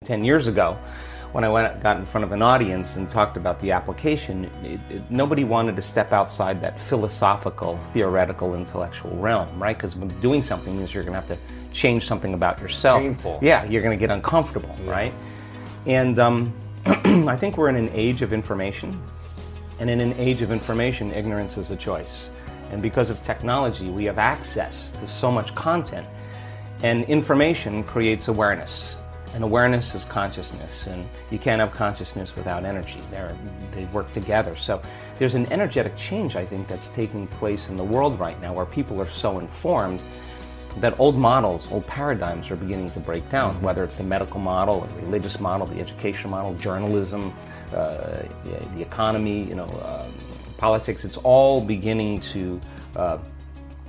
10 years ago, when I got in front of an audience and talked about the application, nobody wanted to step outside that philosophical, theoretical, intellectual realm, right? Because doing something means you're going to have to change something about yourself. Painful. Yeah, you're going to get uncomfortable, right? And I think we're in an age of information, and in an age of information, ignorance is a choice. And because of technology, we have access to so much content, and information creates awareness. And awareness is consciousness, and you can't have consciousness without energy. They work together. So there's an energetic change, I think, that's taking place in the world right now, where people are so informed that old models, old paradigms are beginning to break down, whether it's the medical model, or the religious model, the educational model, journalism, the economy, politics. It's all beginning to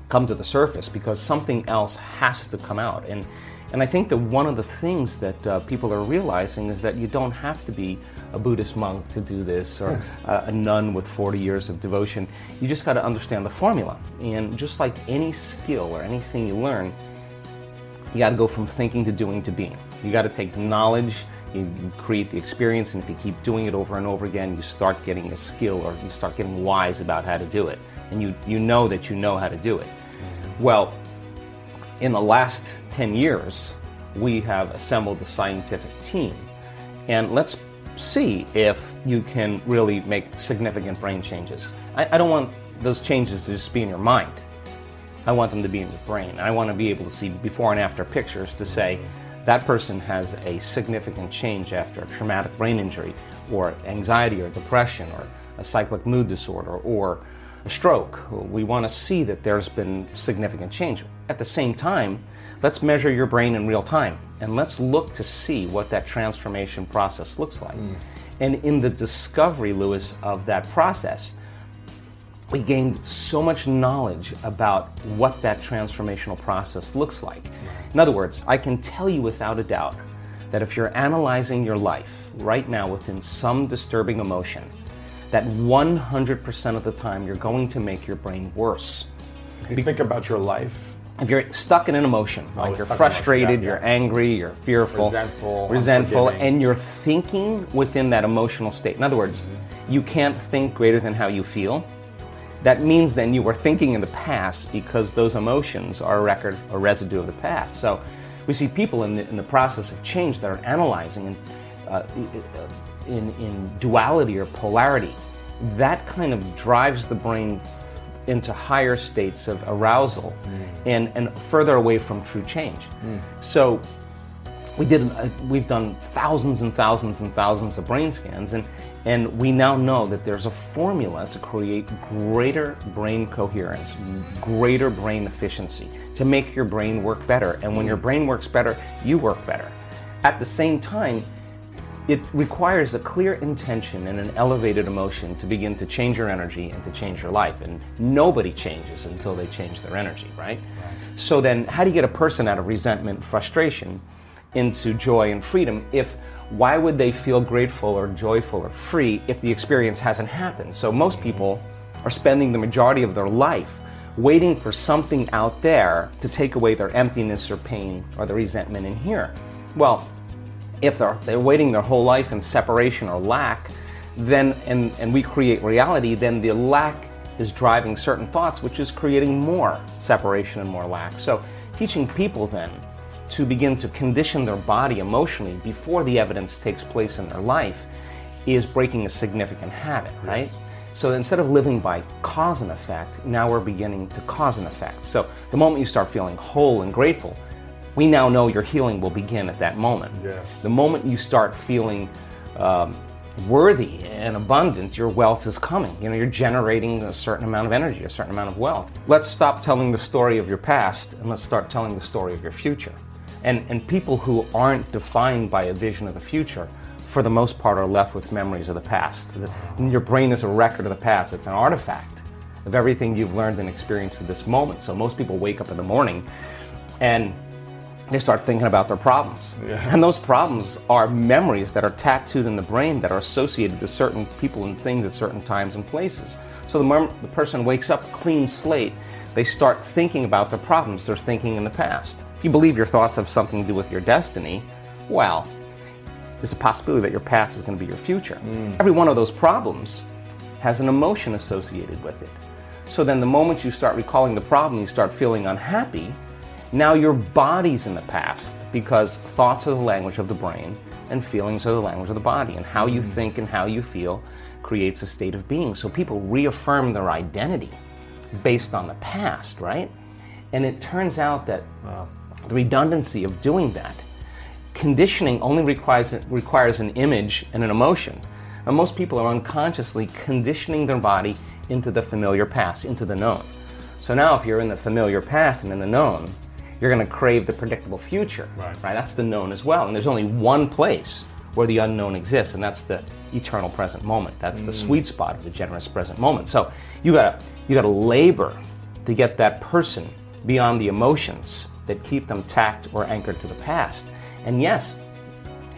come to the surface because something else has to come out. And I think that one of the things that people are realizing is that you don't have to be a Buddhist monk to do this, or a nun with 40 years of devotion. You just got to understand the formula. And just like any skill or anything you learn, you got to go from thinking to doing to being. You got to take knowledge, you create the experience, and if you keep doing it over and over again, you start getting a skill, or you start getting wise about how to do it. And you know that you know how to do it. Well, in the last 10 years, we have assembled a scientific team. And let's see if you can really make significant brain changes. I don't want those changes to just be in your mind. I want them to be in your brain. I want to be able to see before and after pictures to say, that person has a significant change after a traumatic brain injury, or anxiety or depression, or a cyclic mood disorder, or a stroke. We want to see that there's been significant change. At the same time, let's measure your brain in real time, and let's look to see what that transformation process looks like. And in the discovery, Louis, of that process, we gained so much knowledge about what that transformational process looks like. In other words, I can tell you without a doubt that if you're analyzing your life right now within some disturbing emotion, that 100% of the time you're going to make your brain worse. If you think about your life. If you're stuck in an emotion, like you're frustrated, you're angry, you're fearful, resentful, and you're thinking within that emotional state. In other words, you can't think greater than how you feel. That means then you were thinking in the past, because those emotions are a residue of the past. So we see people in the process of change that are analyzing in duality or polarity. That kind of drives the brain into higher states of arousal and further away from true change. So we've done thousands and thousands and thousands of brain scans, and we now know that there's a formula to create greater brain coherence, greater brain efficiency, to make your brain work better. And when your brain works better, you work better. At the same time, it requires a clear intention and an elevated emotion to begin to change your energy and to change your life. And nobody changes until they change their energy, right? So then, how do you get a person out of resentment, frustration, into joy and freedom? Why would they feel grateful or joyful or free if the experience hasn't happened? So most people are spending the majority of their life waiting for something out there to take away their emptiness or pain or the resentment in here. Well, if they're waiting their whole life in separation or lack, then and we create reality, then the lack is driving certain thoughts, which is creating more separation and more lack. So teaching people then to begin to condition their body emotionally before the evidence takes place in their life is breaking a significant habit, right? Yes. So instead of living by cause and effect, now we're beginning to cause and effect. So the moment you start feeling whole and grateful, we now know your healing will begin at that moment. Yes. The moment you start feeling worthy and abundant, your wealth is coming. You're generating a certain amount of energy, a certain amount of wealth. Let's stop telling the story of your past and let's start telling the story of your future. And people who aren't defined by a vision of the future, for the most part, are left with memories of the past. Your brain is a record of the past. It's an artifact of everything you've learned and experienced at this moment. So most people wake up in the morning and they start thinking about their problems. Yeah. And those problems are memories that are tattooed in the brain that are associated with certain people and things at certain times and places. So the moment the person wakes up clean slate, they start thinking about the problems they're thinking in the past. If you believe your thoughts have something to do with your destiny, well, there's a possibility that your past is going to be your future. Every one of those problems has an emotion associated with it. So then the moment you start recalling the problem, you start feeling unhappy, now your body's in the past, because thoughts are the language of the brain and feelings are the language of the body, and how you think and how you feel creates a state of being. So people reaffirm their identity based on the past, right? And it turns out that the redundancy of doing that, conditioning only requires an image and an emotion. And most people are unconsciously conditioning their body into the familiar past, into the known. So now if you're in the familiar past and in the known, you're going to crave the predictable future, right? That's the known as well. And there's only one place where the unknown exists, and that's the eternal present moment. That's the sweet spot of the generous present moment. So you gotta labor to get that person beyond the emotions that keep them tacked or anchored to the past. And yes,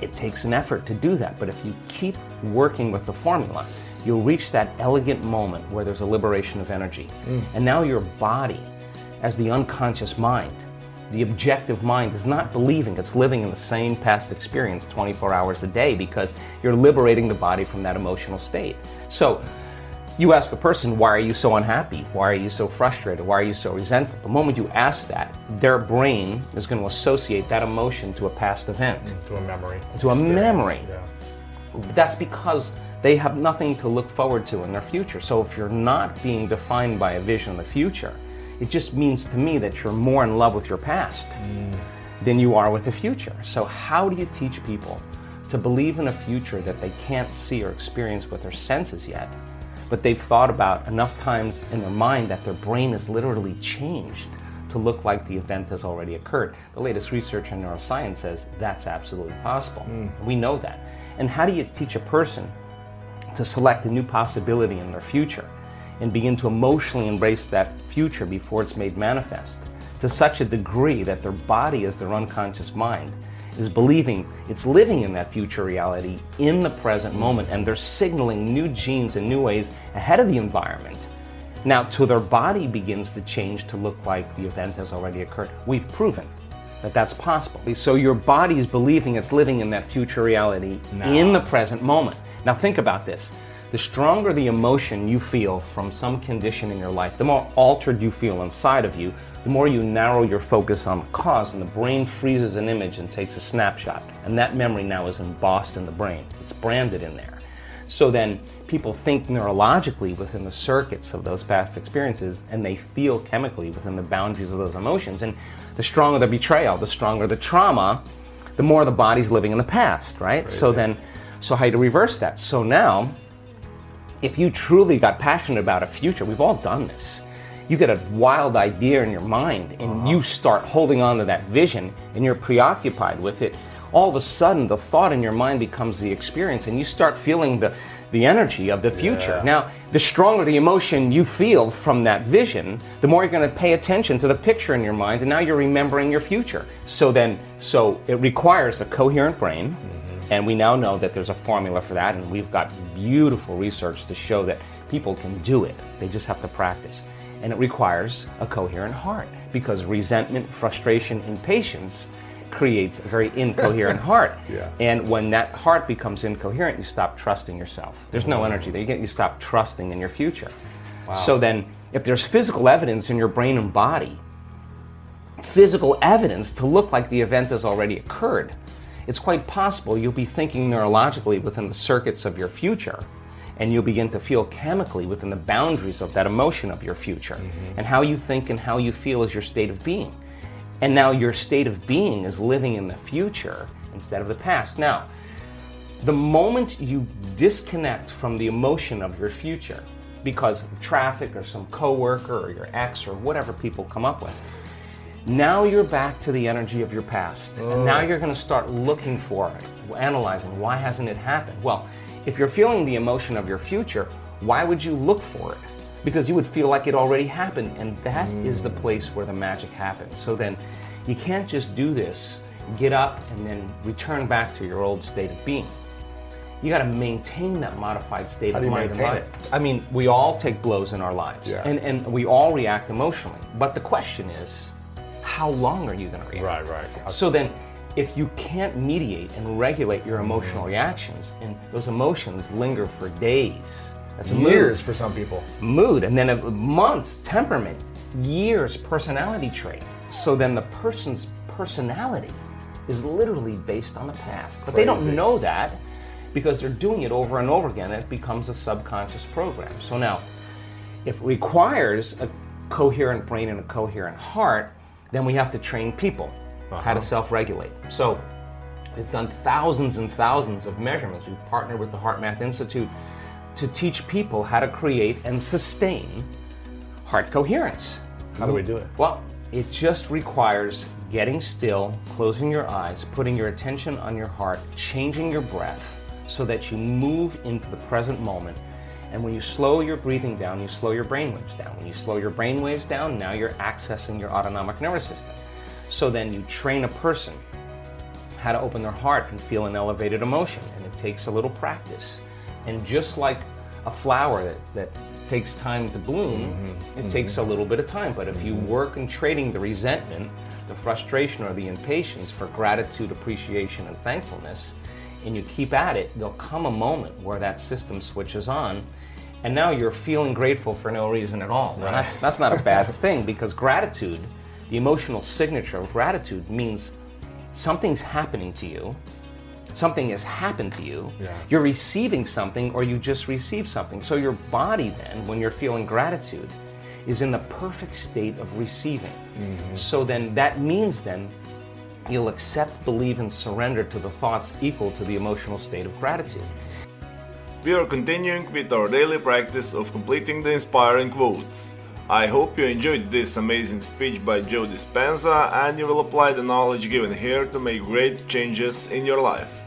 it takes an effort to do that, but if you keep working with the formula, you'll reach that elegant moment where there's a liberation of energy. And now your body, as the unconscious mind, the objective mind, is not believing it's living in the same past experience 24 hours a day, because you're liberating the body from that emotional state. So you ask the person, why are you so unhappy? Why are you so frustrated? Why are you so resentful? The moment you ask that, their brain is going to associate that emotion to a past event. To a memory. To a memory. Yeah. That's because they have nothing to look forward to in their future. So if you're not being defined by a vision of the future, it just means to me that you're more in love with your past than you are with the future. So how do you teach people to believe in a future that they can't see or experience with their senses yet, but they've thought about enough times in their mind that their brain is literally changed to look like the event has already occurred? The latest research in neuroscience says that's absolutely possible. We know that. And how do you teach a person to select a new possibility in their future and begin to emotionally embrace that future before it's made manifest to such a degree that their body, as their unconscious mind, is believing it's living in that future reality in the present moment, and they're signaling new genes and new ways ahead of the environment. Now, till their body begins to change to look like the event has already occurred. We've proven that that's possible. So your body is believing it's living in that future reality in the present moment. Now think about this. The stronger the emotion you feel from some condition in your life, the more altered you feel inside of you, the more you narrow your focus on the cause, and the brain freezes an image and takes a snapshot. And that memory now is embossed in the brain. It's branded in there. So then people think neurologically within the circuits of those past experiences, and they feel chemically within the boundaries of those emotions. And the stronger the betrayal, the stronger the trauma, the more the body's living in the past, right? So how do you reverse that? So now, if you truly got passionate about a future, we've all done this. You get a wild idea in your mind and you start holding on to that vision and you're preoccupied with it. All of a sudden, the thought in your mind becomes the experience, and you start feeling the energy of the future. Yeah. Now, the stronger the emotion you feel from that vision, the more you're going to pay attention to the picture in your mind, and now you're remembering your future. So it requires a coherent brain. And we now know that there's a formula for that, and we've got beautiful research to show that people can do it. They just have to practice. And it requires a coherent heart, because resentment, frustration, impatience creates a very incoherent heart. And when that heart becomes incoherent, you stop trusting yourself. There's no energy there. You stop trusting in your future. So then, if there's physical evidence in your brain and body, physical evidence to look like the event has already occurred, it's quite possible you'll be thinking neurologically within the circuits of your future, and you'll begin to feel chemically within the boundaries of that emotion of your future. And how you think and how you feel is your state of being. And now your state of being is living in the future instead of the past. Now, the moment you disconnect from the emotion of your future because of traffic or some coworker or your ex or whatever people come up with, now you're back to the energy of your past. And now you're going to start looking for it, analyzing, why hasn't it happened? Well, if you're feeling the emotion of your future, why would you look for it? Because you would feel like it already happened, and that is the place where the magic happens. So then you can't just do this, get up, and then return back to your old state of being. You got to maintain that modified state of mind and body. I mean, we all take blows in our lives, and we all react emotionally. But the question is, how long are you going to react? Right. So then, if you can't mediate and regulate your emotional reactions, and those emotions linger for days, that's Years for some people. mood, and then months, temperament, years, personality trait. So then the person's personality is literally based on the past. But they don't Crazy. know that because they're doing it over and over again, and it becomes a subconscious program. So now, if it requires a coherent brain and a coherent heart, then we have to train people how to self-regulate. So we've done thousands and thousands of measurements. We've partnered with the Heart Math Institute to teach people how to create and sustain heart coherence. How do we do it? Well, it just requires getting still, closing your eyes, putting your attention on your heart, changing your breath so that you move into the present moment. And when you slow your breathing down, you slow your brainwaves down. When you slow your brainwaves down, now you're accessing your autonomic nervous system. So then you train a person how to open their heart and feel an elevated emotion. And it takes a little practice. And just like a flower that takes time to bloom, it takes a little bit of time. But if you work in trading the resentment, the frustration, or the impatience for gratitude, appreciation, and thankfulness, and you keep at it, there'll come a moment where that system switches on, and now you're feeling grateful for no reason at all. Now, that's not a bad thing, because gratitude, the emotional signature of gratitude, means something's happening to you, something has happened to you, you're receiving something, or you just received something. So your body then, when you're feeling gratitude, is in the perfect state of receiving. So then that means then you'll accept, believe, and surrender to the thoughts equal to the emotional state of gratitude. We are continuing with our daily practice of completing the inspiring quotes. I hope you enjoyed this amazing speech by Joe Dispenza and you will apply the knowledge given here to make great changes in your life.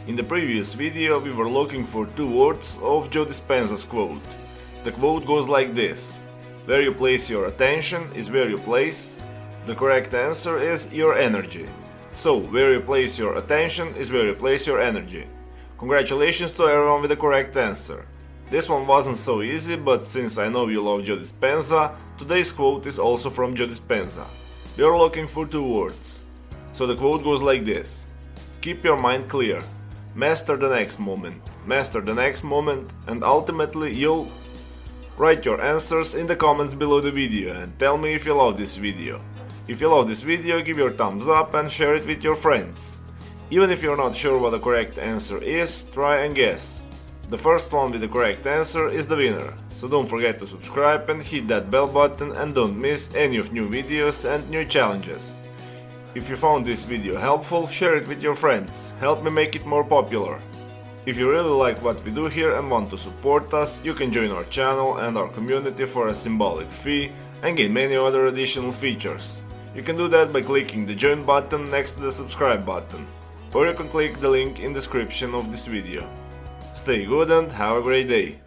In the previous video we were looking for 2 words of Joe Dispenza's quote. The quote goes like this: where you place your attention is where you place. The correct answer is your energy. So, where you place your attention is where you place your energy. Congratulations to everyone with the correct answer. This one wasn't so easy, but since I know you love Joe Dispenza, today's quote is also from Joe Dispenza. We are looking for 2 words. So the quote goes like this: keep your mind clear, master the next moment, and ultimately you'll... Write your answers in the comments below the video and tell me if you love this video. If you love this video, give your thumbs up and share it with your friends. Even if you're not sure what the correct answer is, try and guess. The first one with the correct answer is the winner, so don't forget to subscribe and hit that bell button and don't miss any of new videos and new challenges. If you found this video helpful, share it with your friends, help me make it more popular. If you really like what we do here and want to support us, you can join our channel and our community for a symbolic fee and gain many other additional features. You can do that by clicking the join button next to the subscribe button, or you can click the link in the description of this video. Stay good and have a great day!